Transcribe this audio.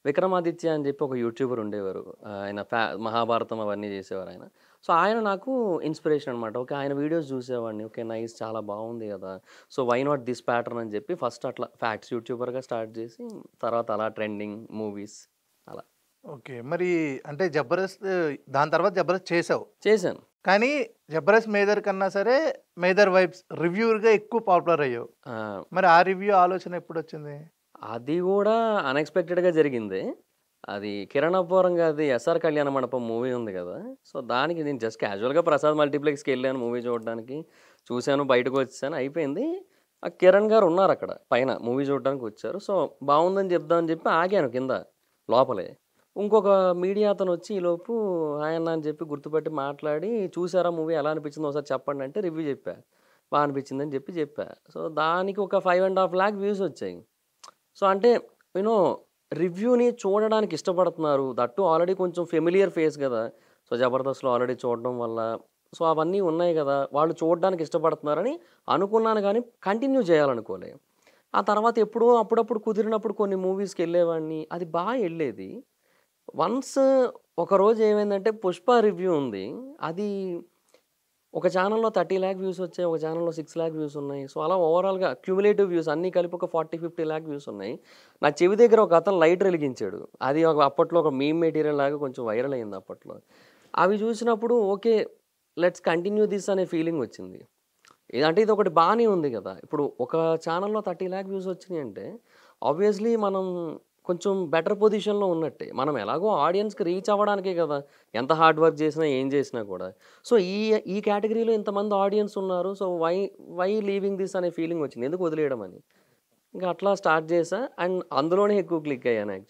విక్రమాదిత్య అని చెప్పి ఒక యూట్యూబర్ ఉండేవారు. ఆయన మహాభారతం అవన్నీ చేసేవారాయన. సో, ఆయన నాకు ఇన్‌స్పిరేషన్ అనమాట. ఓకే. ఆయన వీడియోస్ చూసేవాడిని. ఓకే. నైస్ చాలా బావుంది గదా! So, why not this pattern అని చెప్పి ఫస్ట్ అట్లా ఫ్యాక్ట్స్ యూట్యూబర్‌గా స్టార్ట్ చేసి, తర్వాత అలా ట్రెండింగ్, మూవీస్ అలా ఓకే. మరి అంటే 'జబర్దస్త్' దాని తర్వాత 'జబర్దస్త్' చేసావు. చేశాను. కానీ 'జబర్దస్త్' 'మేజర్' కన్నా సరే 'మేజర్ వైబ్స్' రివ్యూవర్‌గా ఎక్కువ పాపులర్ అయ్యావు. ఆ! మరి ఆ రివ్యూ ఆలోచన ఎప్పుడొచ్చింది? అది గూడా అన్‌ఎక్స్‌పెక్టెడ్‌గా జరిగింది. అది 'కిరణ్ అబ్బవరం' గారిది 'ఎస్ఆర్ కళ్యాణ మండపం' మూవీ ఉంది గదా! సో, దానికి నేను జస్ట్ క్యాజువల్‌గా ప్రసాద్ మల్టీప్లెక్స్‌కెళ్ళాను మూవీ చూడడానికి. చూసాను, బయటకొచ్చేసాను అయిపోయింది. ఆ కిరణ్ గారు ఉన్నారక్కడ పైన మూవీ చూడడానికొచ్చారు. సో, బావుందని చెప్దామని చెప్పి ఆగాను కింద లోపలే. ఇంకొక మీడియా అతనొచ్చి ఈలోపు హాయ్ అన్న అని చెప్పి గుర్తుపట్టి మాట్లాడి, "చూసారా మూవీ ఎలా అనిపించిందో ఒకసారి చెప్పండి" అంటే రివ్యూ చెప్పా. అనిపించిందని చెప్పా. సో, దానికి ఒక 5,50,000 వ్యూస్ వచ్చాయి. సో, అంటే యూ నో రివ్యూని చూడడానికి ఇష్టపడుతున్నారు. దట్ టూ ఆల్రెడీ కొంచెం ఫెమిలియర్ ఫేస్ గదా! సో, 'జబర్దస్త్‌లో' ఆల్రెడీ చూడడం వల్ల సో, అవన్నీ ఉన్నాయి గదా! వాళ్ళు చూడడానికి ఇష్టపడుతున్నారని అనుకున్నాను గానీ, కంటిన్యూ చేయాలనుకోలే. ఆ తర్వాత ఎప్పుడో అప్పుడప్పుడు కుదిరినప్పుడు కొన్ని మూవీస్‌కెళ్ళేవాడిని. అది ఎళ్ళేది. వన్స్ ఒకరోజు ఏమైందంటే 'పుష్ప' రివ్యూ ఉంది. అది ఒక ఛానెల్‌లో 30,00,000 వ్యూస్ వచ్చాయి. ఒక ఛానెల్‌లో 6,00,000 వ్యూస్ ఉన్నాయి. సో, అలా ఓవరాల్‌గా క్యుములేటివ్ వ్యూస్ అన్నీ కలిపి ఒక 40,00,000, 50,00,000 వ్యూస్ ఉన్నాయి. నా చెవి దగ్గర ఒక అతను లైటర్ ఎలిగించాడు. అది అప్పట్లో ఒక మీమ్ మెటీరియల్ లాగా కొంచెం వైరల్ అయింది అప్పట్లో. అవి చూసినప్పుడు ఓకే. లెట్స్ కంటిన్యూ థిస్ అనే ఫీలింగ్ వచ్చింది. అంటే ఇదొకటి బానే ఉంది గదా! ఇప్పుడు ఒక ఛానెల్‌లో 30,00,000 వ్యూస్ వచ్చినాయంటే ఆబ్వియస్‌లీ మనం కొంచెం బెటర్ పొజిషన్‌లో ఉన్నట్టే. మనం ఎలాగో ఆడియన్స్‌కి రీచ్ అవ్వడానికే గదా! ఎంత హార్డ్ వర్క్ చేసినా, ఏం చేసినా కూడా. సో, ఈ కేటగరీలో ఇంతమంది ఆడియన్స్ ఉన్నారు. సో, వై లీవింగ్ థిస్ అనే ఫీలింగ్ వచ్చింది. ఎందుకు వదిలేయడం అని. ఇంక అట్లా స్టార్ట్ చేశా. అండ్ అందులోనే ఎక్కువ క్లిక్ అయ్యాను యాక్చువల్లీ.